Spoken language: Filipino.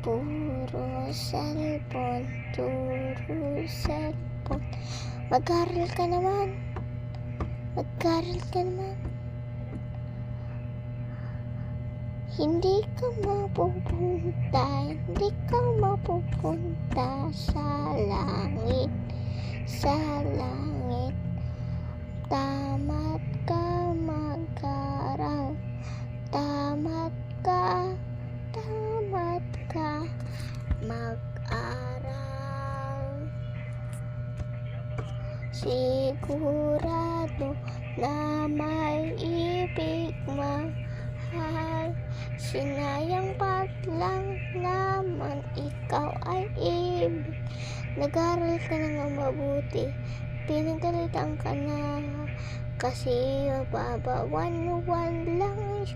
Puro cellphone, puro cellphone. Mag-aral ka naman. Mag-aral ka naman. Hindi ka mapupunta sa langit. Sa langit. Tamad ka mag-aral. Tamad ka mag-aral. Sigurado na may ibig mahal. Sinayang pag lang naman ikaw ay ibig. Nag-aral ka na nga mabuti. Pinagalitan ka na kasi mababawan lang